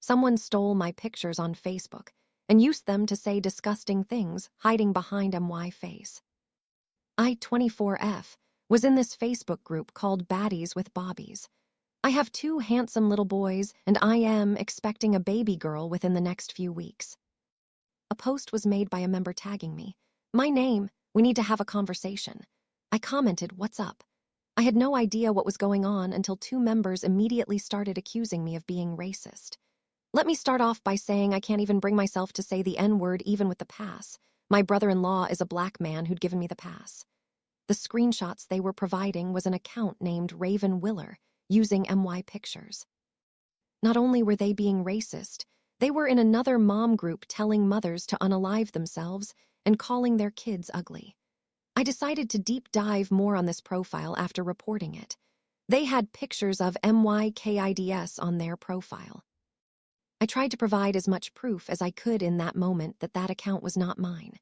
Someone stole my pictures on Facebook and used them to say disgusting things, hiding behind MY face. I24F was in this Facebook group called Baddies with Bobbies. I have 2 handsome little boys, and I am expecting a baby girl within the next few weeks. A post was made by a member tagging me. My name, we need to have a conversation. I commented, what's up? I had no idea what was going on until 2 members immediately started accusing me of being racist. Let me start off by saying I can't even bring myself to say the N-word even with the pass. My brother-in-law is a black man who'd given me the pass. The screenshots they were providing was an account named Raven Willer, using MY pictures. Not only were they being racist, they were in another mom group telling mothers to unalive themselves and calling their kids ugly. I decided to deep dive more on this profile after reporting it. They had pictures of MYKIDS on their profile. I tried to provide as much proof as I could in that moment that that account was not mine.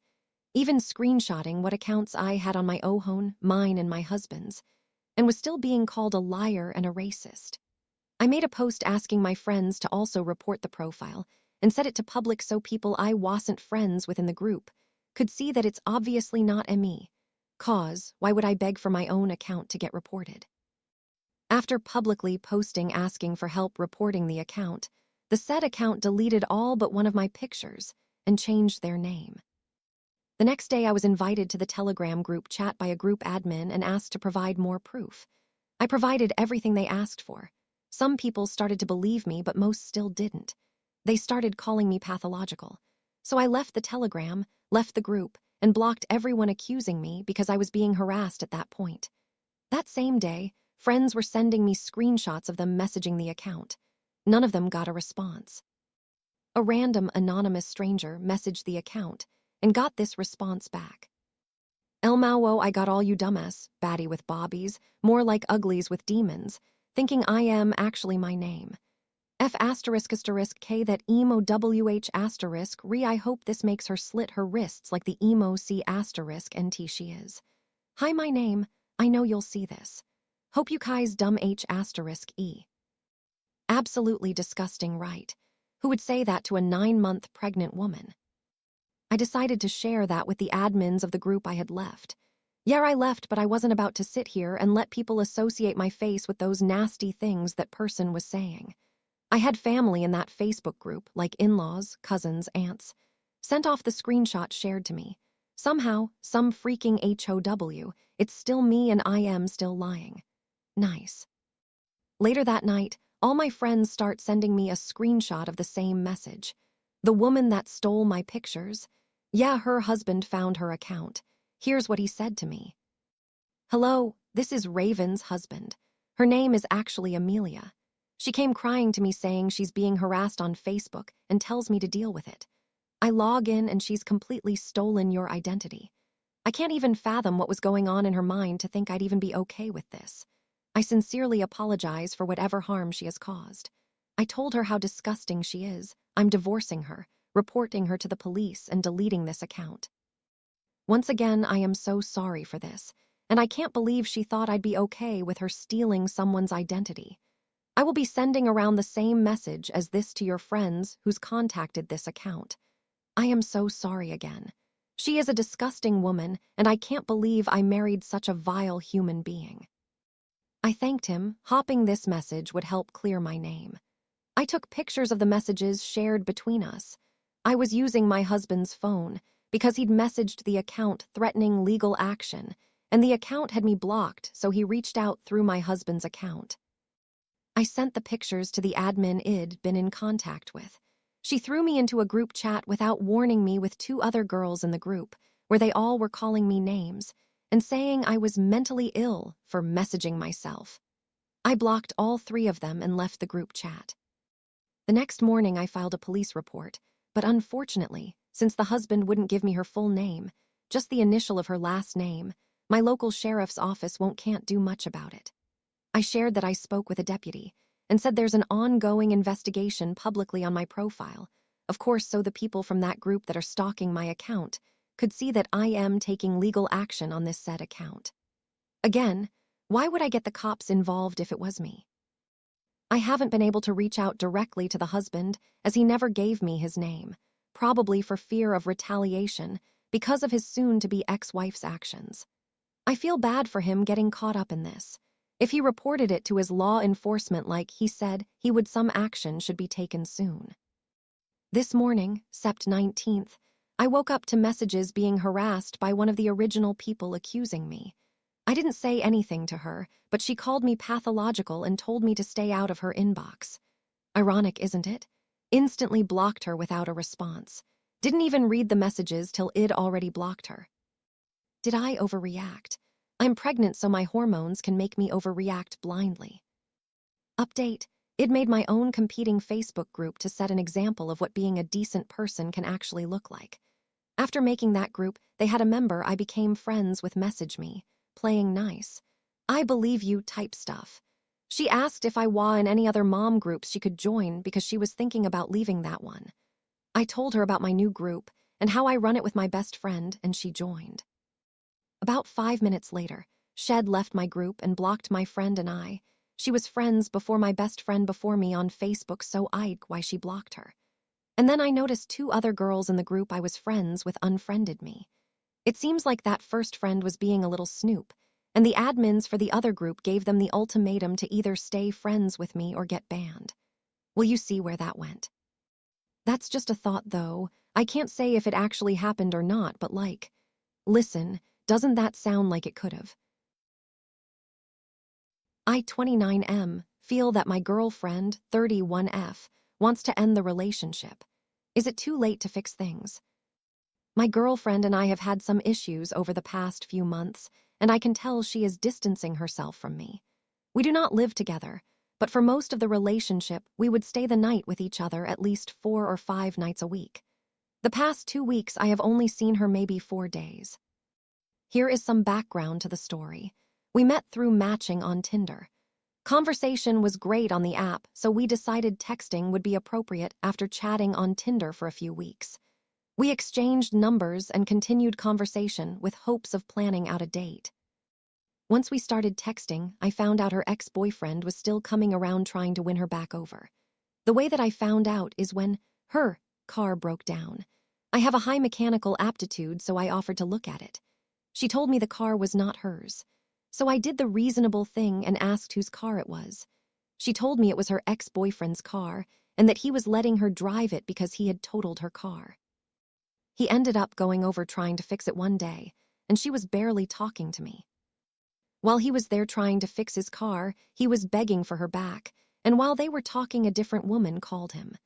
Even screenshotting what accounts I had on my Ohone, mine and my husband's, and was still being called a liar and a racist. I made a post asking my friends to also report the profile and set it to public so people I wasn't friends with in the group could see that it's obviously not me. Cause, why would I beg for my own account to get reported? After publicly posting asking for help reporting the account, the said account deleted all but one of my pictures and changed their name. The next day, I was invited to the Telegram group chat by a group admin and asked to provide more proof. I provided everything they asked for. Some people started to believe me, but most still didn't. They started calling me pathological. So I left the Telegram, left the group, and blocked everyone accusing me because I was being harassed at that point. That same day, friends were sending me screenshots of them messaging the account. None of them got a response. A random anonymous stranger messaged the account and got this response back. Elmao, I got all you dumbass, baddie with bobbies, more like uglies with demons, thinking I am actually my name. F asterisk asterisk K that emo WH asterisk re I hope this makes her slit her wrists like the emo C asterisk NT she is. Hi my name, I know you'll see this. Hope you guys dumb H asterisk E. Absolutely disgusting, right? Who would say that to a 9-month pregnant woman? I decided to share that with the admins of the group I had left. Yeah, I left, but I wasn't about to sit here and let people associate my face with those nasty things that person was saying. I had family in that Facebook group, like in-laws, cousins, aunts. Sent off the screenshot shared to me. Somehow, some freaking HOW, it's still me and I am still lying. Nice. Later that night, all my friends start sending me a screenshot of the same message. The woman that stole my pictures, yeah, her husband found her account. Here's what he said to me. Hello, this is Raven's husband. Her name is actually Amelia. She came crying to me saying she's being harassed on Facebook and tells me to deal with it. I log in and she's completely stolen your identity. I can't even fathom what was going on in her mind to think I'd even be okay with this. I sincerely apologize for whatever harm she has caused. I told her how disgusting she is. I'm divorcing her, reporting her to the police, and deleting this account. Once again, I am so sorry for this, and I can't believe she thought I'd be okay with her stealing someone's identity. I will be sending around the same message as this to your friends who's contacted this account. I am so sorry again. She is a disgusting woman, and I can't believe I married such a vile human being. I thanked him, hoping this message would help clear my name. I took pictures of the messages shared between us. I was using my husband's phone because he'd messaged the account threatening legal action, and the account had me blocked, so he reached out through my husband's account. I sent the pictures to the admin I'd been in contact with. She threw me into a group chat without warning me with 2 other girls in the group, where they all were calling me names and saying I was mentally ill for messaging myself. I blocked all 3 of them and left the group chat. The next morning, I filed a police report, but unfortunately, since the husband wouldn't give me her full name, just the initial of her last name, my local sheriff's office can't do much about it. I shared that I spoke with a deputy and said there's an ongoing investigation publicly on my profile, of course so the people from that group that are stalking my account could see that I am taking legal action on this said account. Again, why would I get the cops involved if it was me? I haven't been able to reach out directly to the husband as he never gave me his name, probably for fear of retaliation because of his soon-to-be ex-wife's actions. I feel bad for him getting caught up in this. If he reported it to his law enforcement like he said he would, some action should be taken soon. This morning, Sept 19th, I woke up to messages being harassed by one of the original people accusing me. I didn't say anything to her, but she called me pathological and told me to stay out of her inbox. Ironic, isn't it? Instantly blocked her without a response. Didn't even read the messages till I'd already blocked her. Did I overreact? I'm pregnant, so my hormones can make me overreact blindly. Update: I'd made my own competing Facebook group to set an example of what being a decent person can actually look like. After making that group, they had a member I became friends with message me, playing nice. I believe you type stuff. She asked if I was in any other mom groups she could join because she was thinking about leaving that one. I told her about my new group and how I run it with my best friend, and she joined. About 5 minutes later, Shed left my group and blocked my friend and I. She was friends before my best friend before me on Facebook, so I'd why she blocked her. And then I noticed 2 other girls in the group I was friends with unfriended me. It seems like that first friend was being a little snoop, and the admins for the other group gave them the ultimatum to either stay friends with me or get banned. Will you see where that went? That's just a thought, though. I can't say if it actually happened or not, but listen, doesn't that sound like it could have? I, 29M, feel that my girlfriend, 31F, wants to end the relationship. Is it too late to fix things? My girlfriend and I have had some issues over the past few months, and I can tell she is distancing herself from me. We do not live together, but for most of the relationship, we would stay the night with each other at least 4 or 5 nights a week. The past 2 weeks, I have only seen her maybe 4 days. Here is some background to the story. We met through matching on Tinder. Conversation was great on the app, so we decided texting would be appropriate after chatting on Tinder for a few weeks. We exchanged numbers and continued conversation with hopes of planning out a date. Once we started texting, I found out her ex-boyfriend was still coming around trying to win her back over. The way that I found out is when her car broke down. I have a high mechanical aptitude, so I offered to look at it. She told me the car was not hers. So I did the reasonable thing and asked whose car it was. She told me it was her ex-boyfriend's car and that he was letting her drive it because he had totaled her car. He ended up going over trying to fix it one day, and she was barely talking to me. While he was there trying to fix his car, he was begging for her back, and while they were talking, a different woman called him.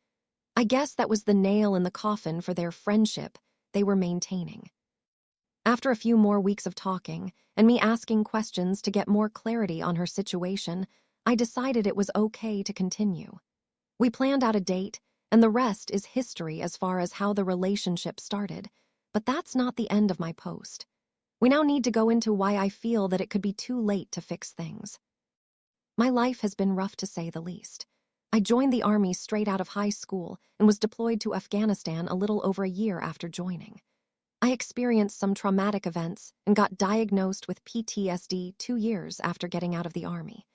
I guess that was the nail in the coffin for their friendship they were maintaining. After a few more weeks of talking, and me asking questions to get more clarity on her situation, I decided it was okay to continue. We planned out a date, and the rest is history as far as how the relationship started, but that's not the end of my post. We now need to go into why I feel that it could be too late to fix things. My life has been rough, to say the least. I joined the Army straight out of high school and was deployed to Afghanistan a little over a year after joining. I experienced some traumatic events and got diagnosed with PTSD 2 years after getting out of the Army.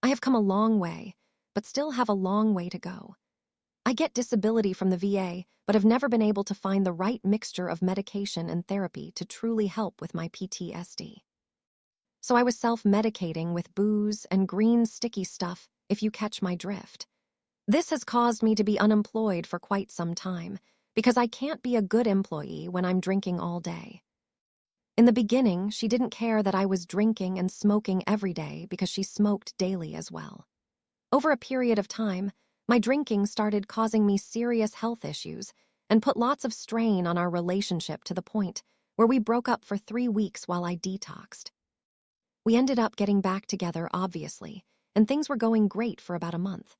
I have come a long way, but still have a long way to go. I get disability from the VA, but have never been able to find the right mixture of medication and therapy to truly help with my PTSD. So I was self-medicating with booze and green sticky stuff, if you catch my drift. This has caused me to be unemployed for quite some time, because I can't be a good employee when I'm drinking all day. In the beginning, she didn't care that I was drinking and smoking every day because she smoked daily as well. Over a period of time, my drinking started causing me serious health issues and put lots of strain on our relationship to the point where we broke up for 3 weeks while I detoxed. We ended up getting back together, obviously, and things were going great for about a month.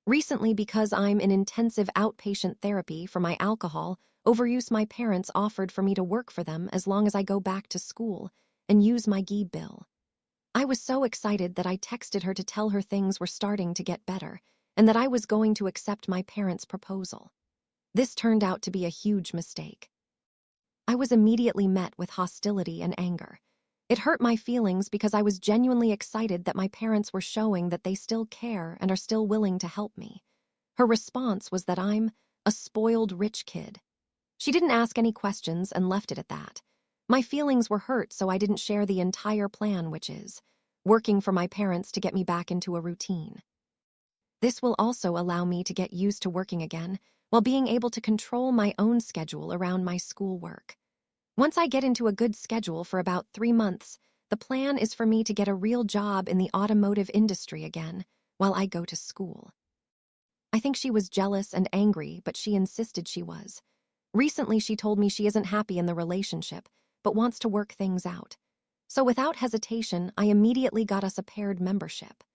Recently, because I'm in intensive outpatient therapy for my alcohol overuse, my parents offered for me to work for them as long as I go back to school and use my GI Bill. I was so excited that I texted her to tell her things were starting to get better and that I was going to accept my parents' proposal. This turned out to be a huge mistake. I was immediately met with hostility and anger. It hurt my feelings because I was genuinely excited that my parents were showing that they still care and are still willing to help me. Her response was that I'm a spoiled rich kid. She didn't ask any questions and left it at that. My feelings were hurt, so I didn't share the entire plan, which is working for my parents to get me back into a routine. This will also allow me to get used to working again while being able to control my own schedule around my schoolwork. Once I get into a good schedule for about 3 months, the plan is for me to get a real job in the automotive industry again while I go to school. I think she was jealous and angry, but she insisted she was. Recently, she told me she isn't happy in the relationship, but wants to work things out. So without hesitation, I immediately got us a paired membership.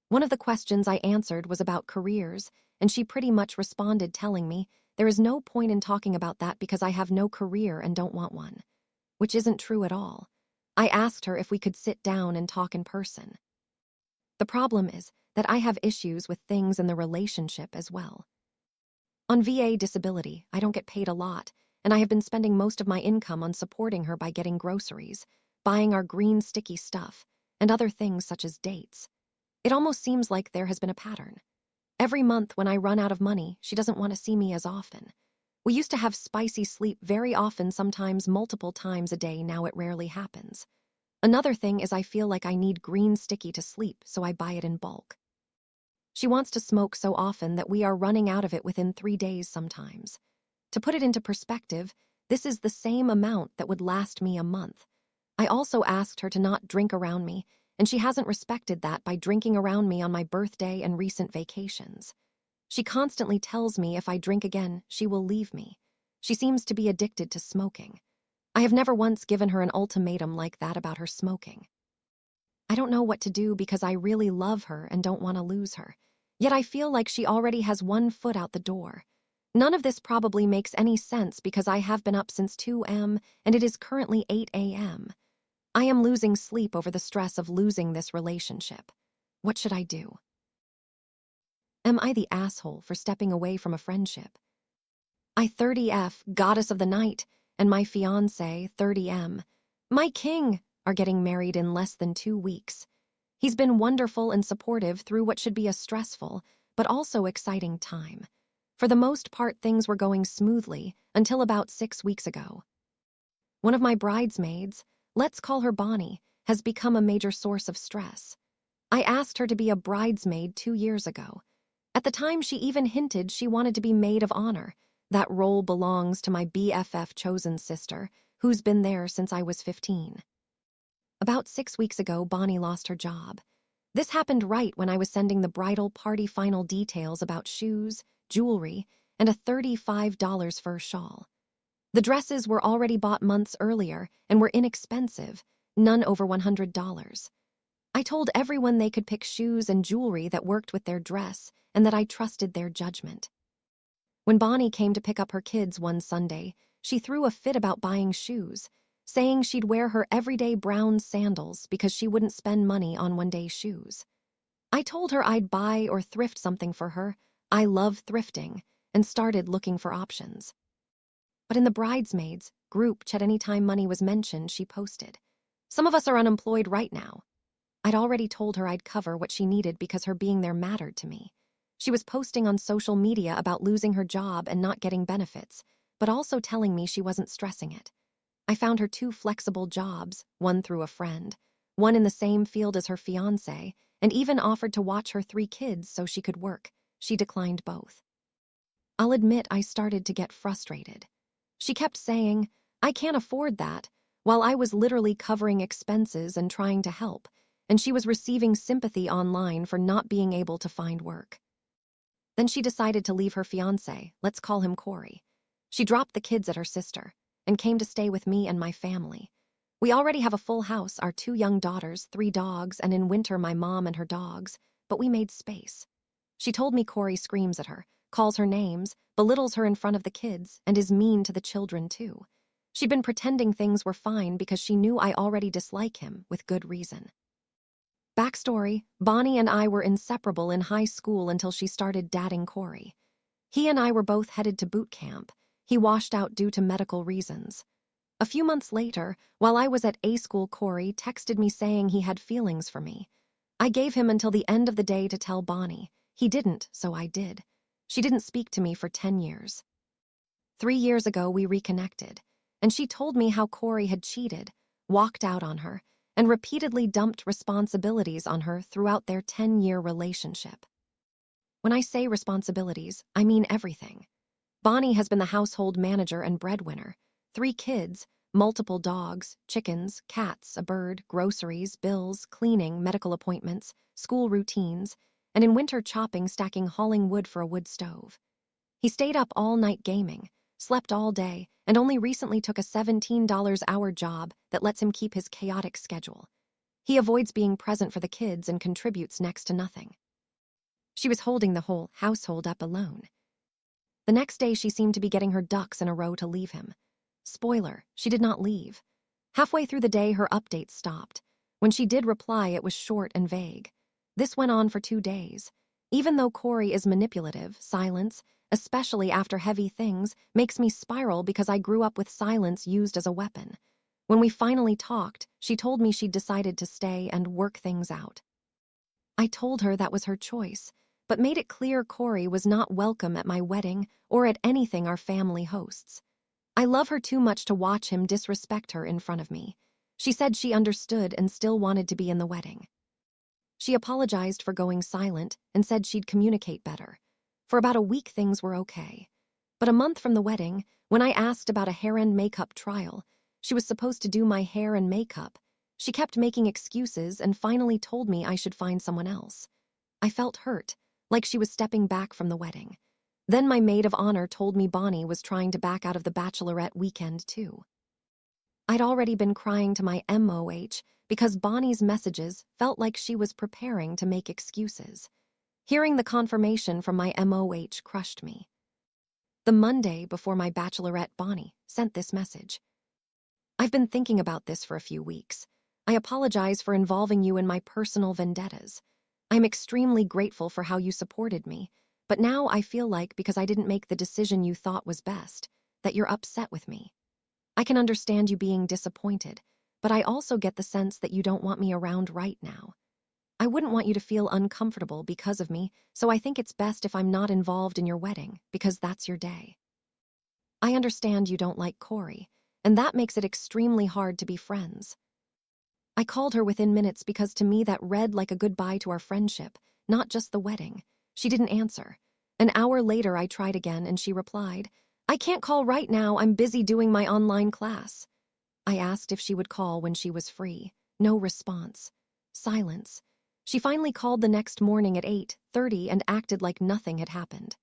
One of the questions I answered was about careers, and she pretty much responded telling me, there is no point in talking about that because I have no career and don't want one. Which isn't true at all. I asked her if we could sit down and talk in person. The problem is that I have issues with things in the relationship as well. On VA disability, I don't get paid a lot, and I have been spending most of my income on supporting her by getting groceries, buying our green sticky stuff, and other things such as dates. It almost seems like there has been a pattern. Every month when I run out of money, she doesn't want to see me as often. We used to have spicy sleep very often, sometimes multiple times a day. Now it rarely happens. Another thing is I feel like I need green sticky to sleep, so I buy it in bulk. She wants to smoke so often that we are running out of it within 3 days sometimes. To put it into perspective, this is the same amount that would last me a month. I also asked her to not drink around me, and she hasn't respected that by drinking around me on my birthday and recent vacations. She constantly tells me if I drink again, she will leave me. She seems to be addicted to smoking. I have never once given her an ultimatum like that about her smoking. I don't know what to do because I really love her and don't want to lose her. Yet I feel like she already has one foot out the door. None of this probably makes any sense because I have been up since 2 a.m. and it is currently 8 a.m. I am losing sleep over the stress of losing this relationship. What should I do? Am I the asshole for stepping away from a friendship? I 30F, goddess of the night, and my fiancé, 30M, my king, are getting married in less than 2 weeks. He's been wonderful and supportive through what should be a stressful, but also exciting time. For the most part, things were going smoothly until about 6 weeks ago. One of my bridesmaids, let's call her Bonnie, has become a major source of stress. I asked her to be a bridesmaid 2 years ago. At the time, she even hinted she wanted to be maid of honor. That role belongs to my BFF chosen sister, who's been there since I was 15. About 6 weeks ago, Bonnie lost her job. This happened right when I was sending the bridal party final details about shoes, jewelry, and a $35 fur shawl. The dresses were already bought months earlier and were inexpensive, none over $100. I told everyone they could pick shoes and jewelry that worked with their dress and that I trusted their judgment. When Bonnie came to pick up her kids one Sunday, she threw a fit about buying shoes, saying she'd wear her everyday brown sandals because she wouldn't spend money on one-day shoes. I told her I'd buy or thrift something for her. I love thrifting, and started looking for options. But in the bridesmaids group chat, anytime money was mentioned, she posted, "Some of us are unemployed right now." I'd already told her I'd cover what she needed because her being there mattered to me. She was posting on social media about losing her job and not getting benefits, but also telling me she wasn't stressing it. I found her 2 flexible jobs, one through a friend, one in the same field as her fiancé, and even offered to watch her 3 kids so she could work. She declined both. I'll admit I started to get frustrated. She kept saying, "I can't afford that," while I was literally covering expenses and trying to help, and she was receiving sympathy online for not being able to find work. Then she decided to leave her fiancé, let's call him Corey. She dropped the kids at her sister and came to stay with me and my family. We already have a full house, our 2 young daughters, 3 dogs, and in winter my mom and her dogs, but we made space. She told me Corey screams at her, calls her names, belittles her in front of the kids, and is mean to the children too. She'd been pretending things were fine because she knew I already dislike him, with good reason. Backstory, Bonnie and I were inseparable in high school until she started dating Corey. He and I were both headed to boot camp. He washed out due to medical reasons. A few months later, while I was at A school, Corey texted me saying he had feelings for me. I gave him until the end of the day to tell Bonnie. He didn't, so I did. She didn't speak to me for 10 years. 3 years ago, we reconnected, and she told me how Corey had cheated, walked out on her, and repeatedly dumped responsibilities on her throughout their 10-year relationship. When I say responsibilities, I mean everything. Bonnie has been the household manager and breadwinner. 3 kids, multiple dogs, chickens, cats, a bird, groceries, bills, cleaning, medical appointments, school routines, and in winter chopping, stacking, hauling wood for a wood stove. He stayed up all night gaming, slept all day, and only recently took a $17-hour job that lets him keep his chaotic schedule. He avoids being present for the kids and contributes next to nothing. She was holding the whole household up alone. The next day, she seemed to be getting her ducks in a row to leave him. Spoiler, she did not leave. Halfway through the day, her updates stopped. When she did reply, it was short and vague. This went on for 2 days. Even though Corey is manipulative, silence, especially after heavy things, makes me spiral because I grew up with silence used as a weapon. When we finally talked, she told me she'd decided to stay and work things out. I told her that was her choice, but made it clear Corey was not welcome at my wedding or at anything our family hosts. I love her too much to watch him disrespect her in front of me. She said she understood and still wanted to be in the wedding. She apologized for going silent and said she'd communicate better. For about a week, things were okay. But a month from the wedding, when I asked about a hair and makeup trial, she was supposed to do my hair and makeup. She kept making excuses and finally told me I should find someone else. I felt hurt, like she was stepping back from the wedding. Then my maid of honor told me Bonnie was trying to back out of the bachelorette weekend too. I'd already been crying to my MOH because Bonnie's messages felt like she was preparing to make excuses. Hearing the confirmation from my MOH crushed me. The Monday before my bachelorette, Bonnie sent this message. I've been thinking about this for a few weeks. I apologize for involving you in my personal vendettas. I'm extremely grateful for how you supported me, but now I feel like because I didn't make the decision you thought was best, that you're upset with me. I can understand you being disappointed, but I also get the sense that you don't want me around right now. I wouldn't want you to feel uncomfortable because of me, so I think it's best if I'm not involved in your wedding, because that's your day. I understand you don't like Corey, and that makes it extremely hard to be friends. I called her within minutes because to me that read like a goodbye to our friendship, not just the wedding. She didn't answer. An hour later, I tried again, and she replied, I can't call right now, I'm busy doing my online class. I asked if she would call when she was free. No response. Silence. She finally called the next morning at 8:30 and acted like nothing had happened.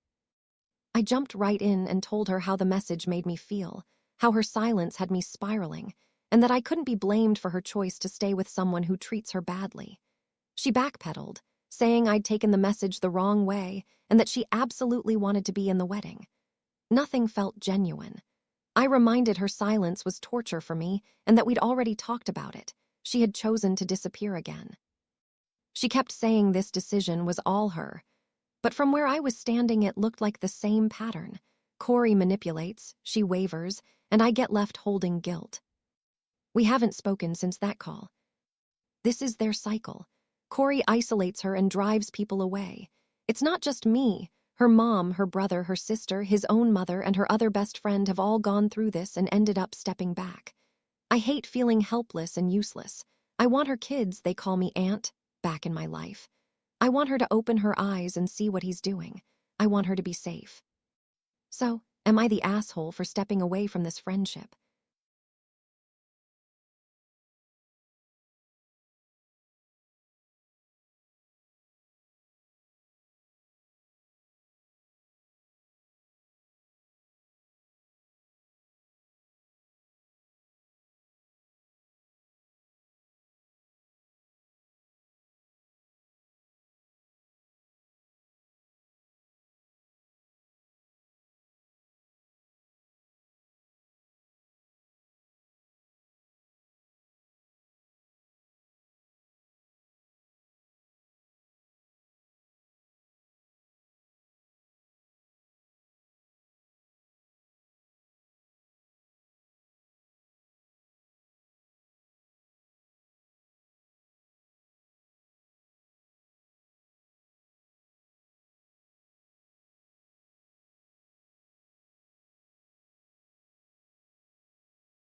I jumped right in and told her how the message made me feel, how her silence had me spiraling, and that I couldn't be blamed for her choice to stay with someone who treats her badly. She backpedaled, saying I'd taken the message the wrong way and that she absolutely wanted to be in the wedding. Nothing felt genuine. I reminded her silence was torture for me and that we'd already talked about it. She had chosen to disappear again. She kept saying this decision was all her, but from where I was standing, it looked like the same pattern. Corey manipulates, she wavers, and I get left holding guilt. We haven't spoken since that call. This is their cycle. Corey isolates her and drives people away. It's not just me. Her mom, her brother, her sister, his own mother, and her other best friend have all gone through this and ended up stepping back. I hate feeling helpless and useless. I want her kids, they call me aunt, back in my life. I want her to open her eyes and see what he's doing. I want her to be safe. So, am I the asshole for stepping away from this friendship?